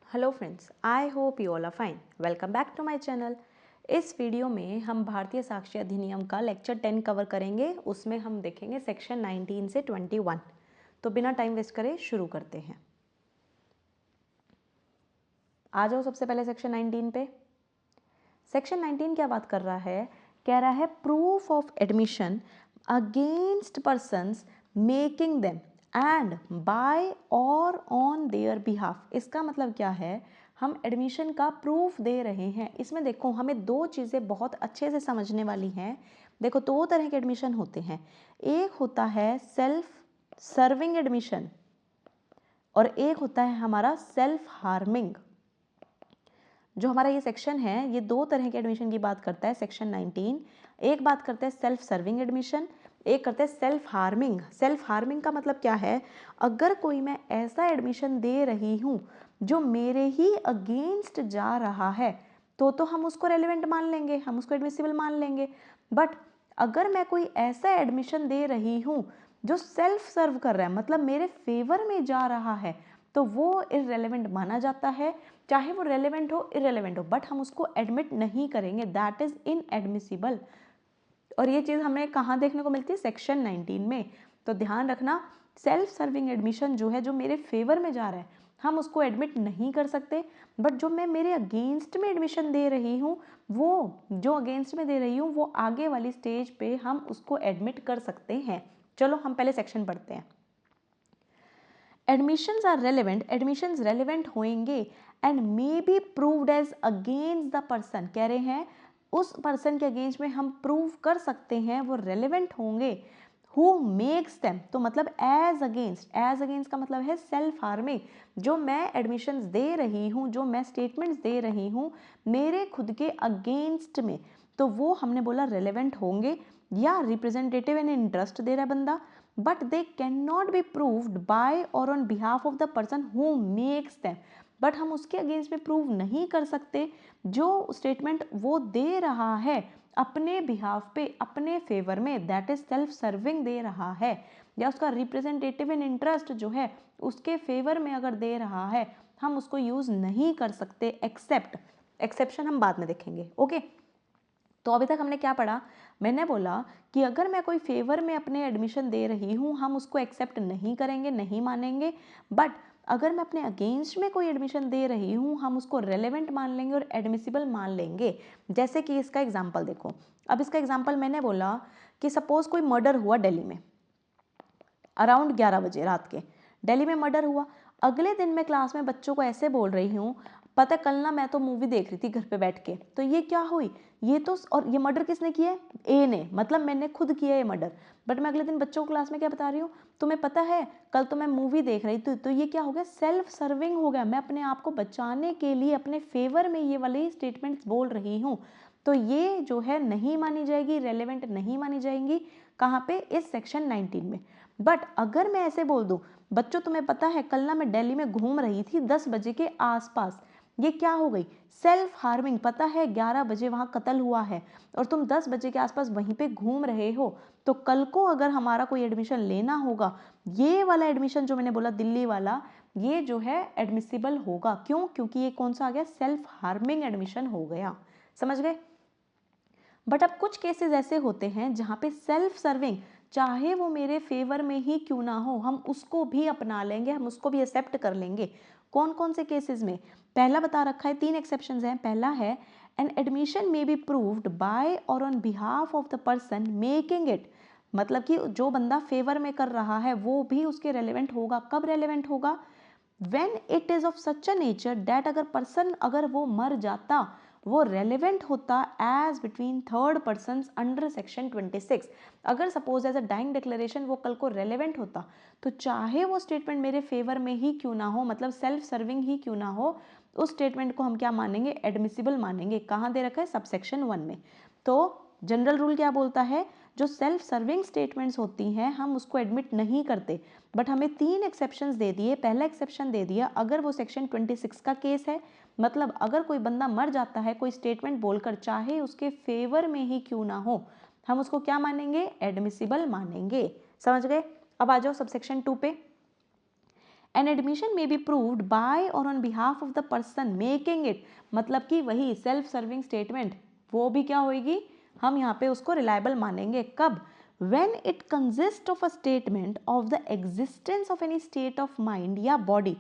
Hello friends, I hope you all are fine. Welcome back to my channel. इस video में हम भारतीय साक्षी अधिनियम का लेक्चर 10 कवर करेंगे। उसमें हम देखेंगे सेक्शन 19 से 21। तो बिना टाइम वेस्ट करे शुरू करते हैं। आ जाओ सबसे पहले सेक्शन 19 पे। सेक्शन 19 क्या बात कर रहा है? कह रहा है proof of admission against persons making them and by or on their behalf. इसका मतलब क्या है? हम एडमिशन का प्रूफ दे रहे हैं। इसमें देखो हमें दो चीज़ें बहुत अच्छे से समझने वाली हैं। देखो दो तरह के एडमिशन होते हैं। एक होता है सेल्फ सर्विंग एडमिशन और एक होता है हमारा सेल्फ हार्मिंग। जो हमारा ये सेक्शन है ये दो तरह के एडमिशन की बात करता है। सेक्शन 19 एक बात करता है सेल्फ सर्विंग एडमिशन, एक करता है सेल्फ हार्मिंग। सेल्फ हार्मिंग का मतलब क्या है? अगर कोई मैं ऐसा एडमिशन दे रही हूँ जो मेरे ही अगेंस्ट जा रहा है तो हम उसको रेलिवेंट मान लेंगे, हम उसको एडमिसिबल मान लेंगे। बट अगर मैं कोई ऐसा एडमिशन दे रही हूँ जो सेल्फ सर्व कर रहा है, मतलब मेरे फेवर में जा रहा है, तो वो इररेलेवेंट माना जाता है। चाहे वो रेलेवेंट हो इररेलेवेंट हो, बट हम उसको एडमिट नहीं करेंगे, दैट इज इनएडमिसिबल। और ये चीज़ हमें कहाँ देखने को मिलती है? सेक्शन 19 में। तो ध्यान रखना, सेल्फ सर्विंग एडमिशन जो है, जो मेरे फेवर में जा रहा है, हम उसको एडमिट नहीं कर सकते। बट जो मैं मेरे अगेंस्ट में एडमिशन दे रही हूँ, वो जो अगेंस्ट में दे रही हूँ वो आगे वाली स्टेज पे हम उसको एडमिट कर सकते हैं। चलो हम पहले सेक्शन पढ़ते हैं। Admissions are relevant, admissions relevant होंगे and may be proved as against the person. कह रहे हैं उस पर्सन के अगेंस्ट में हम प्रूव कर सकते हैं, वो रेलेवेंट होंगे। हु मेक्स देम, तो मतलब एज अगेंस्ट, एज अगेंस्ट का मतलब है सेल्फ हार्मिंग। जो मैं एडमिशंस दे रही हूँ, जो मैं स्टेटमेंट्स दे रही हूँ मेरे खुद के अगेंस्ट में, तो वो हमने बोला रेलेवेंट होंगे। या रिप्रेजेंटेटिव इन इंटरेस्ट दे रहा है बंदा, but they cannot be proved by or on behalf of the person who makes them। But हम उसके अगेंस्ट में प्रूव नहीं कर सकते जो स्टेटमेंट वो दे रहा है अपने बिहाफ पे, अपने फेवर में, दैट इज सेल्फ सर्विंग दे रहा है, या उसका रिप्रेजेंटेटिव इन इंटरेस्ट जो है उसके फेवर में अगर दे रहा है, हम उसको यूज नहीं कर सकते। एक्सेप्ट, एक्सेप्शन हम बाद में देखेंगे। ओके तो अभी तक हमने क्या पढ़ा? मैंने बोला कि अगर मैं कोई फेवर में अपने एडमिशन दे रही हूँ हम उसको एक्सेप्ट नहीं करेंगे, नहीं मानेंगे। बट अगर मैं अपने अगेंस्ट में कोई एडमिशन दे रही हूँ हम उसको रेलेवेंट मान लेंगे और एडमिसिबल मान लेंगे। जैसे कि इसका एग्जाम्पल देखो। अब इसका एग्जाम्पल मैंने बोला कि सपोज कोई मर्डर हुआ दिल्ली में अराउंड 11 बजे रात के। दिल्ली में मर्डर हुआ। अगले दिन मैं क्लास में बच्चों को ऐसे बोल रही हूँ, पता कल ना मैं तो मूवी देख रही थी घर पे बैठ के, तो ये क्या हुई? ये तो, और ये मर्डर किसने किया है? ए ने, मतलब मैंने खुद किया है ये मर्डर। बट मैं अगले दिन बच्चों को क्लास में क्या बता रही हूँ? तुम्हें पता है कल तो मैं मूवी देख रही थी। तो ये क्या हो गया? सेल्फ सर्विंग हो गया। मैं अपने आप को बचाने के लिए अपने फेवर में ये वाली स्टेटमेंट्स बोल रही हूँ। तो ये जो है नहीं मानी जाएगी, रेलेवेंट नहीं मानी जाएंगी। कहाँ पे? इस सेक्शन 19 में। बट अगर मैं ऐसे बोल दूं, बच्चों तुम्हें पता है कल ना मैं दिल्ली में घूम रही थी 10 बजे के आसपास, ये क्या हो गई? Self harming. पता है 11 बजे वहां कत्ल हुआ है और तुम 10 बजे के आसपास वहीं पे घूम रहे हो, तो कल को अगर हमारा कोई एडमिशन लेना होगा, ये वाला एडमिशन जो मैंने बोला दिल्ली वाला, ये जो है एडमिसिबल होगा। क्यों? क्योंकि ये कौन सा आ गया? सेल्फ हार्मिंग एडमिशन हो गया। समझ गए? बट अब कुछ केसेस ऐसे होते हैं जहाँ पे सेल्फ सर्विंग, चाहे वो मेरे फेवर में ही क्यों ना हो, हम उसको भी अपना लेंगे, हम उसको भी एक्सेप्ट कर लेंगे। कौन कौन से केसेस में? पहला बता रखा है, 3 एक्सेप्शंस हैं। पहला है an admission may be proved by or on behalf of the person making it. मतलब कि जो बंदा फेवर में कर रहा है वो भी उसके रेलेवेंट होगा। कब रेलेवेंट होगा? When it is of such a nature that, अगर पर्सन अगर वो मर जाता, वो रेलिवेंट होता as between third person under section 26। अगर suppose as a dying declaration वो कल को रेलिवेंट होता, तो चाहे वो स्टेटमेंट मेरे फेवर में ही क्यों ना हो, मतलब सेल्फ सर्विंग ही क्यों ना हो, उस स्टेटमेंट को हम क्या मानेंगे? एडमिसिबल मानेंगे। कहाँ दे रखा है? सबसेक्शन 1 में। तो जनरल रूल क्या बोलता है? जो सेल्फ सर्विंग स्टेटमेंट्स होती हैं हम उसको एडमिट नहीं करते। बट हमें 3 एक्सेप्शंस दे दिए। पहला एक्सेप्शन दे दिया अगर वो सेक्शन 26 का केस है, मतलब अगर कोई बंदा मर जाता है कोई स्टेटमेंट बोलकर, चाहे उसके फेवर में ही क्यों ना हो, हम उसको क्या मानेंगे? एडमिसिबल मानेंगे। समझ गए? अब आ जाओ सबसेक्शन 2 पे। An admission may be proved by or on behalf of the person making it, मतलब कि वही सेल्फ सर्विंग स्टेटमेंट वो भी क्या होगी, हम यहाँ पे उसको रिलायबल मानेंगे। कब? when it consists of a statement of the existence of any state of mind या body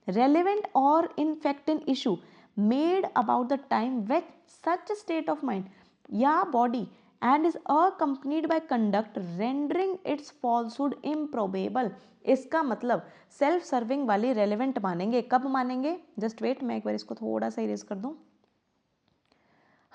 relevant or in fact an issue made about the time when such a state of mind या body and is accompanied by conduct rendering its falsehood improbable। इसका मतलब self serving वाली relevant मानेंगे। कब मानेंगे? Just wait, मैं एक बार इसको थोड़ा सा इरेज कर दूं।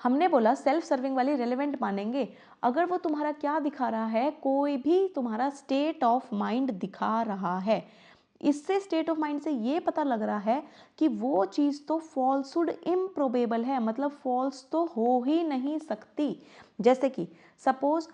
हमने बोला सेल्फ सर्विंग वाली रेलेवेंट मानेंगे अगर वो तुम्हारा क्या दिखा रहा है, कोई भी तुम्हारा स्टेट ऑफ माइंड दिखा रहा है। इससे स्टेट ऑफ माइंड से ये पता लग रहा है कि वो चीज़ तो फॉल्सहुड इम्प्रोबेबल है, मतलब फॉल्स तो हो ही नहीं सकती। जैसे कि सपोज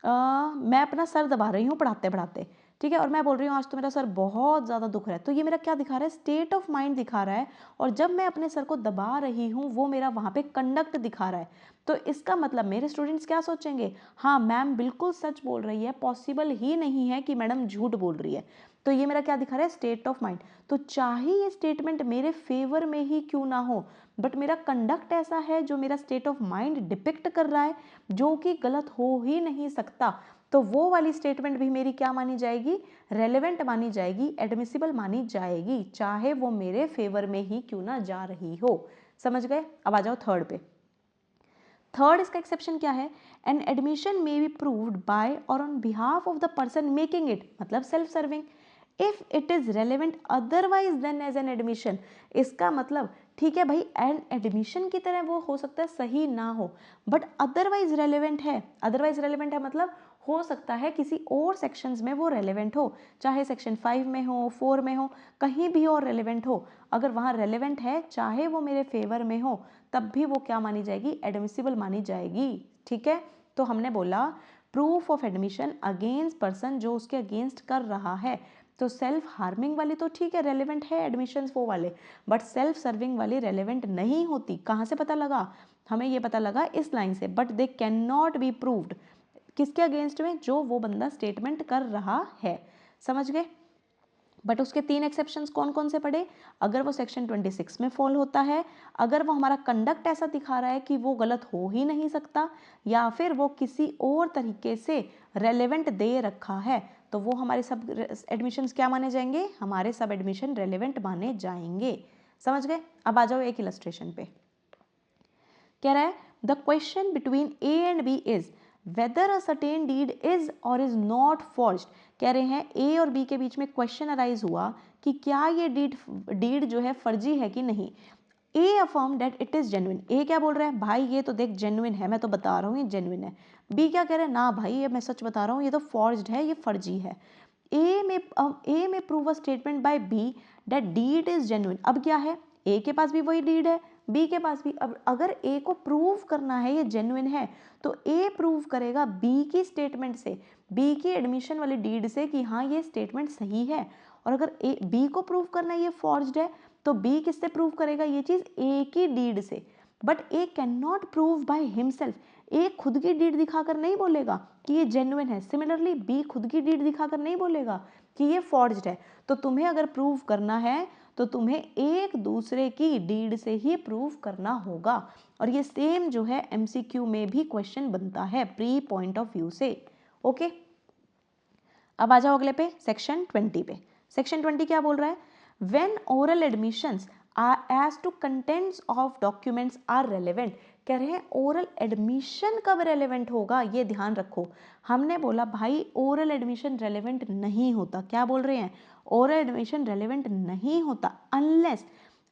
मैं अपना सर दबा रही हूँ पढ़ाते पढ़ाते, ठीक है, और मैं बोल रही हूँ आज तो मेरा सर बहुत ज़्यादा दुख रहा है, तो ये मेरा क्या दिखा रहा है? स्टेट ऑफ माइंड दिखा रहा है। और जब मैं अपने सर को दबा रही हूँ वो मेरा वहाँ पे कंडक्ट दिखा रहा है। तो इसका मतलब मेरे स्टूडेंट्स क्या सोचेंगे? हाँ मैम बिल्कुल सच बोल रही है, पॉसिबल ही नहीं है कि मैडम झूठ बोल रही है। तो ये मेरा क्या दिखा रहा है? State of mind. तो चाहे ये स्टेटमेंट मेरे फेवर में ही क्यों ना हो, बट मेरा कंडक्ट ऐसा है जो मेरा स्टेट ऑफ माइंड डिपिक्ट कर रहा है, जो कि गलत हो ही नहीं सकता। तो वो वाली स्टेटमेंट भी मेरी क्या मानी जाएगी? रेलेवेंट मानी जाएगी, एडमिसिबल मानी जाएगी, चाहे वो मेरे फेवर में ही क्यों ना जा रही हो। समझ गए? अब आ जाओ थर्ड पे। थर्ड इसका एक्सेप्शन क्या है? An admission may be proved by or on behalf of the person making it, मतलब self serving, if it is relevant otherwise then as an admission. इसका मतलब ठीक है भाई, एन एडमिशन की तरह वो हो सकता है सही ना हो, बट अदरवाइज रेलेवेंट है। अदरवाइज रेलेवेंट है मतलब हो सकता है किसी और सेक्शंस में वो रेलेवेंट हो, चाहे सेक्शन 5 में हो, 4 में हो, कहीं भी और रेलेवेंट हो। अगर वहाँ रेलेवेंट है, चाहे वो मेरे फेवर में हो, तब भी वो क्या मानी जाएगी? एडमिसिबल मानी जाएगी। ठीक है, तो हमने बोला proof of admission against person जो उसके अगेंस्ट कर रहा है। तो सेल्फ हार्मिंग वाली तो ठीक है रेलेवेंट है एडमिशंस वो वाले, बट सेल्फ सर्विंग वाली रेलेवेंट नहीं होती। कहाँ से पता लगा? हमें ये पता लगा इस लाइन से, but they can not be proved. किसके अगेंस्ट में? जो वो बंदा स्टेटमेंट कर रहा है। समझ गए? बट उसके 3 एक्सेप्शंस कौन कौन से पड़े? अगर वो सेक्शन 26 में फॉल होता है, अगर वो हमारा कंडक्ट ऐसा दिखा रहा है कि वो गलत हो ही नहीं सकता, या फिर वो किसी और तरीके से रेलेवेंट दे रखा है, तो वो हमारे सब एडमिशंस क्या माने जाएंगे? हमारे सब एडमिशन रेलेवेंट माने जाएंगे। समझ गए? अब आ जाओ एक इलस्ट्रेशन पे। कह रहा है the question between A and B is whether a certain deed is or is not forged. कह रहे हैं ए और बी के बीच में क्वेश्चन अराइज हुआ कि क्या ये डीड जो है फर्जी है कि नहीं। A affirm that it is genuine. A क्या बोल रहा है? भाई ये तो देख जेन्युइन है, मैं तो बता रहा हूँ ये जेन्युइन है। बी क्या कह रहे हैं? ना भाई ये मैं सच बता रहा हूँ, ये तो फॉर्ज्ड है, ये फर्जी है। ए में prove a statement by B that deed is genuine. अब क्या है? ए के पास भी वही डीड है, बी के पास भी। अब अगर ए को प्रूव करना है ये जेन्युइन है, तो ए प्रूव करेगा बी की स्टेटमेंट से, बी की एडमिशन वाली डीड से कि हाँ ये स्टेटमेंट सही है। और अगर ए बी को प्रूव करना है ये फॉर्ज्ड है, तो बी किससे प्रूव करेगा ये चीज़? ए की डीड से। But A can not prove by himself. A खुद की डीड दिखाकर नहीं बोलेगा कि ये जेन्युइन है। सिमिलरली बी खुद की डीड दिखाकर नहीं बोलेगा कि ये फॉर्ज्ड है। तो तुम्हें अगर प्रूव करना है तो तुम्हें एक दूसरे की डीड से ही प्रूव करना होगा। और ये सेम जो है एमसीक्यू में भी क्वेश्चन बनता है प्री पॉइंट ऑफ व्यू से। ओके, अब आ जाओ अगले पे, सेक्शन 20 पे। सेक्शन 20 क्या बोल रहा है? When oral admissions as to contents of documents are relevant. कह रहे हैं ओरल एडमिशन कब रेलेवेंट होगा, ये ध्यान रखो। हमने बोला भाई ओरल एडमिशन रेलेवेंट नहीं होता। क्या बोल रहे हैं? ओरल एडमिशन रेलेवेंट नहीं होता unless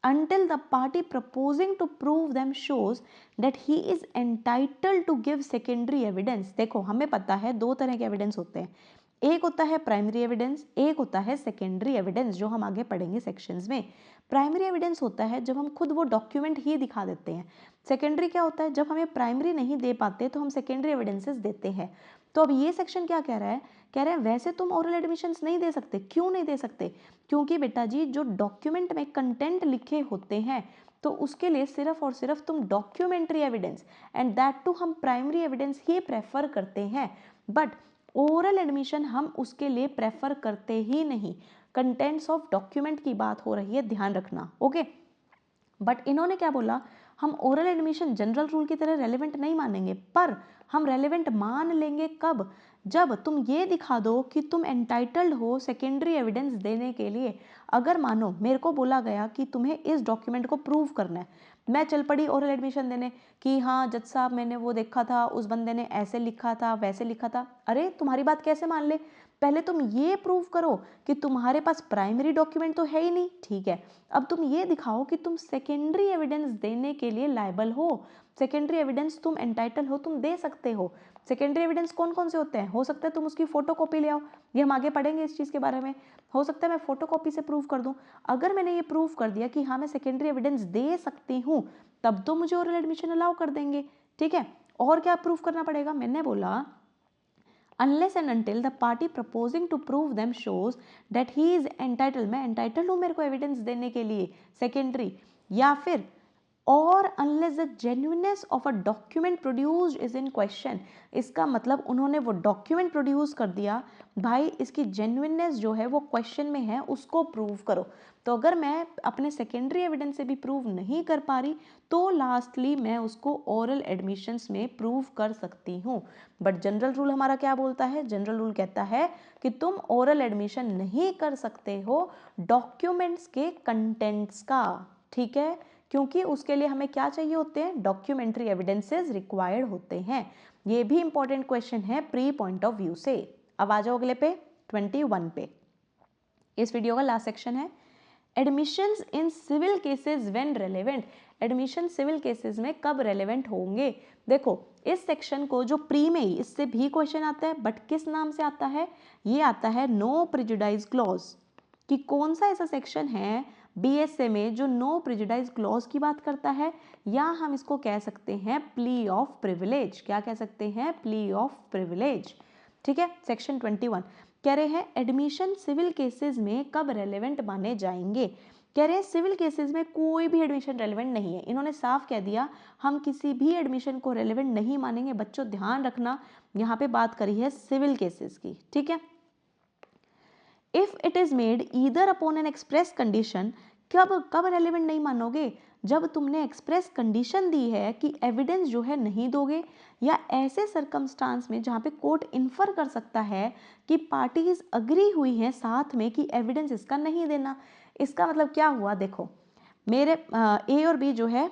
until the party proposing to prove them shows that he is entitled to give secondary evidence। देखो हमें पता है दो तरह के एविडेंस होते हैं, एक होता है प्राइमरी एविडेंस, एक होता है सेकेंडरी एविडेंस, जो हम आगे पढ़ेंगे सेक्शंस में। प्राइमरी एविडेंस होता है जब हम खुद वो डॉक्यूमेंट ही दिखा देते हैं। सेकेंडरी क्या होता है? जब हमें प्राइमरी नहीं दे पाते तो हम सेकेंडरी एविडेंसेस देते हैं। तो अब ये सेक्शन क्या कह रहा है? कह रहे हैं वैसे तुम ओरल एडमिशंस नहीं दे सकते। क्यों नहीं दे सकते? क्योंकि बेटा जी जो डॉक्यूमेंट में कंटेंट लिखे होते हैं तो उसके लिए सिर्फ और सिर्फ तुम documentary evidence and that too हम प्राइमरी एविडेंस ही प्रेफर करते हैं। बट ओरल एडमिशन हम उसके लिए प्रेफर करते ही नहीं। कंटेंट्स ऑफ डॉक्यूमेंट की बात हो रही है, ध्यान रखना। ओके, बट इन्होंने क्या बोला, हम ओरल एडमिशन जनरल रूल की तरह रेलेवेंट नहीं मानेंगे, पर हम रेलेवेंट मान लेंगे कब, जब तुम ये दिखा दो कि तुम एंटाइटल्ड हो सेकेंडरी एविडेंस देने के लिए। अगर मानो मेरे को बोला गया कि तुम्हें इस डॉक्यूमेंट को प्रूव करना है, मैं चल पड़ी ओरल एडमिशन देने कि हाँ जज साहब मैंने वो देखा था, उस बंदे ने ऐसे लिखा था वैसे लिखा था। अरे तुम्हारी बात कैसे मान ले, पहले तुम ये प्रूव करो कि तुम्हारे पास प्राइमरी डॉक्यूमेंट तो है ही नहीं, ठीक है, अब तुम ये दिखाओ कि तुम सेकेंडरी एविडेंस देने के लिए लायबल हो, सेकेंडरी एविडेंस तुम एंटाइटल हो, तुम दे सकते हो। सेकेंडरी एविडेंस कौन कौन से होते हैं, हो सकता है तुम उसकी फोटोकॉपी ले आओ, ये हम आगे पढ़ेंगे इस चीज़ के बारे में, हो सकता है मैं फोटोकॉपी से प्रूव कर दूं। अगर मैंने ये प्रूव कर दिया कि हाँ मैं सेकेंडरी एविडेंस दे सकती हूँ, तब तो मुझे ओरल एडमिशन अलाउ कर देंगे, ठीक है। और क्या प्रूव करना पड़ेगा, मैंने बोला unless and until the party proposing to prove them shows that he is entitled, मैं entitled हूँ मेरे को एविडेंस देने के लिए सेकेंडरी, या फिर और unless the genuineness of a document produced is in question। इसका मतलब उन्होंने वो डॉक्यूमेंट प्रोड्यूस कर दिया, भाई इसकी जेन्युइननेस जो है वो क्वेश्चन में है, उसको प्रूव करो। तो अगर मैं अपने सेकेंडरी एविडेंस से भी प्रूव नहीं कर पा रही तो लास्टली मैं उसको ओरल एडमिशंस में प्रूव कर सकती हूँ। बट जनरल रूल हमारा क्या बोलता है, जनरल रूल कहता है कि तुम ओरल एडमिशन नहीं कर सकते हो डॉक्यूमेंट्स के कंटेंट्स का, ठीक है, क्योंकि उसके लिए हमें क्या चाहिए होते हैं, डॉक्यूमेंट्री एविडेंसेस रिक्वायर्ड होते हैं। ये भी इंपॉर्टेंट क्वेश्चन है प्री पॉइंट ऑफ व्यू से। अब आ जाओ अगले पे 21 पे, इस वीडियो का लास्ट सेक्शन है admissions in civil cases when relevant. Admission civil cases में कब रेलेवेंट होंगे। देखो इस सेक्शन को जो प्री में ही इससे भी क्वेश्चन आता है, बट किस नाम से आता है, ये आता है नो प्रिजुडाइज क्लॉज, कि कौन सा ऐसा सेक्शन है बीएसए में जो नो प्रिजुडाइज क्लॉज की बात करता है, या हम इसको कह सकते हैं प्ली ऑफ प्रिविलेज। क्या कह सकते हैं, प्ली ऑफ प्रिविलेज, ठीक है। सेक्शन 21 कह रहे हैं एडमिशन सिविल केसेस में कब रेलेवेंट माने जाएंगे। कह रहे हैं सिविल केसेस में कोई भी एडमिशन रेलेवेंट नहीं है, इन्होंने साफ कह दिया हम किसी भी एडमिशन को रेलेवेंट नहीं मानेंगे। बच्चों ध्यान रखना, यहाँ पे बात करी है सिविल केसेस की, ठीक है। If it is made either upon N express condition, कब रेलेवेंट नहीं मानोगे, जब तुमने एक्सप्रेस कंडीशन दी है कि एविडेंस जो है नहीं दोगे, या ऐसे सरकमस्टांस में जहाँ पे कोर्ट इन्फर कर सकता है कि पार्टीज अग्री हुई हैं साथ में कि एविडेंस इसका नहीं देना। इसका मतलब क्या हुआ, देखो मेरे ए और बी जो है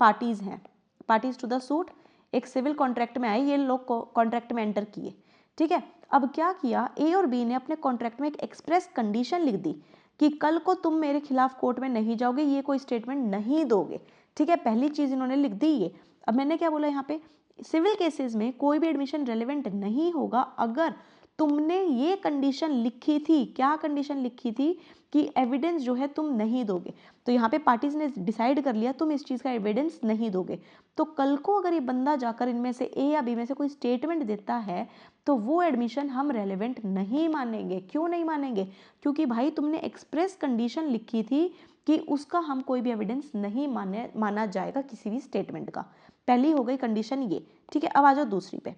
पार्टीज हैं, पार्टीज टू द सूट, एक सिविल कॉन्ट्रैक्ट में आए, ये लोग कॉन्ट्रैक्ट में एंटर किए, ठीक है। अब क्या किया, ए और बी ने अपने कॉन्ट्रैक्ट में एक एक्सप्रेस कंडीशन लिख दी कि कल को तुम मेरे खिलाफ कोर्ट में नहीं जाओगे, ये कोई स्टेटमेंट नहीं दोगे, ठीक है। पहली चीज इन्होंने लिख दी ये। अब मैंने क्या बोला यहाँ पे, सिविल केसेस में कोई भी एडमिशन रेलेवेंट नहीं होगा अगर तुमने ये कंडीशन लिखी थी। क्या कंडीशन लिखी थी, कि एविडेंस जो है तुम नहीं दोगे। तो यहाँ पे पार्टीज ने डिसाइड कर लिया तुम इस चीज़ का एविडेंस नहीं दोगे, तो कल को अगर ये बंदा जाकर इनमें से ए या बी में से कोई स्टेटमेंट देता है तो वो एडमिशन हम रेलेवेंट नहीं मानेंगे। क्यों नहीं मानेंगे, क्योंकि भाई तुमने एक्सप्रेस कंडीशन लिखी थी कि उसका हम कोई भी एविडेंस नहीं माना जाएगा किसी भी स्टेटमेंट का। पहली हो गई कंडीशन ये, ठीक है। अब आ जाओ दूसरी पे।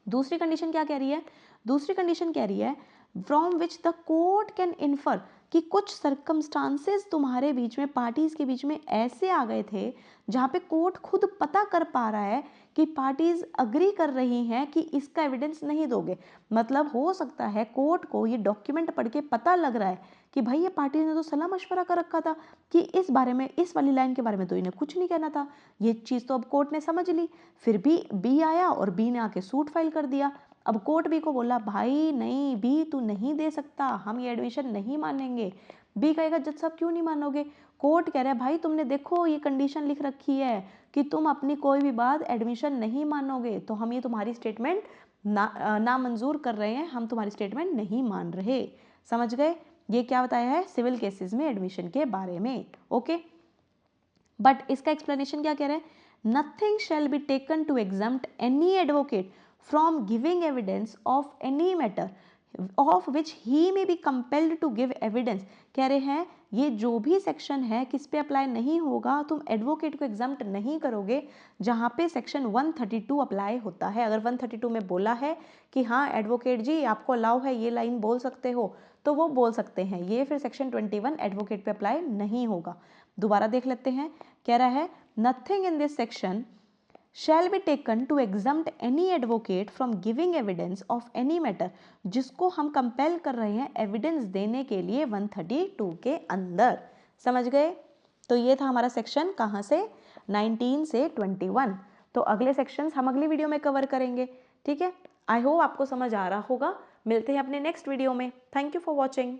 दूसरी कंडीशन क्या कह रही है, दूसरी कंडीशन कह रही है from which the court can infer, कि कुछ सर्कमस्टांसेस तुम्हारे बीच में, पार्टीज के बीच में ऐसे आ गए थे जहाँ पे कोर्ट खुद पता कर पा रहा है कि पार्टीज अग्री कर रही हैं कि इसका एविडेंस नहीं दोगे। मतलब हो सकता है कोर्ट को ये डॉक्यूमेंट पढ़ के पता लग रहा है कि भाई ये पार्टीज ने तो सलाह मशवरा कर रखा था कि इस बारे में, इस वाली लाइन के बारे में तो इन्हें कुछ नहीं कहना था, ये चीज़ तो अब कोर्ट ने समझ ली। फिर भी बी आया और बी ने आके सूट फाइल कर दिया। अब कोर्ट बी को बोला भाई नहीं बी तू नहीं दे सकता, हम ये एडमिशन नहीं मानेंगे। बी कहेगा जज साहब क्यों नहीं मानोगे, कोर्ट कह रहा है भाई तुमने देखो ये कंडीशन लिख रखी है कि तुम अपनी कोई भी बात एडमिशन नहीं मानोगे, तो हम ये तुम्हारी स्टेटमेंट नामंजूर कर रहे हैं, हम तुम्हारी स्टेटमेंट नहीं मान रहे। समझ गए, ये क्या बताया है सिविल केसेस में एडमिशन के बारे में, ओके। बट इसका एक्सप्लेनेशन क्या कह रहे हैं, nothing shall be taken to exempt any advocate from giving evidence of any matter of which he may be compelled to give evidence। कह रहे हैं ये जो भी सेक्शन है किस पे अप्लाई नहीं होगा, तुम एडवोकेट को एग्जाम्प्ट नहीं करोगे जहाँ पे सेक्शन 132 अप्लाई होता है। अगर 132 में बोला है कि हाँ एडवोकेट जी आपको अलाउ है ये लाइन बोल सकते हो, तो वो बोल सकते हैं। ये फिर सेक्शन 21 एडवोकेट पे अप्लाई नहीं होगा। दोबारा देख लेते हैं, कह रहा है nothing in this section shall be taken to exempt any advocate from giving evidence of any matter, जिसको हम कंपेल कर रहे हैं एविडेंस देने के लिए 132 के अंदर। समझ गए? तो ये था हमारा सेक्शन कहाँ से, 19 से 21। तो अगले सेक्शंस हम अगली वीडियो में कवर करेंगे। ठीक है, आई होप आपको समझ आ रहा होगा। मिलते हैं अपने नेक्स्ट वीडियो में। Thank you for watching.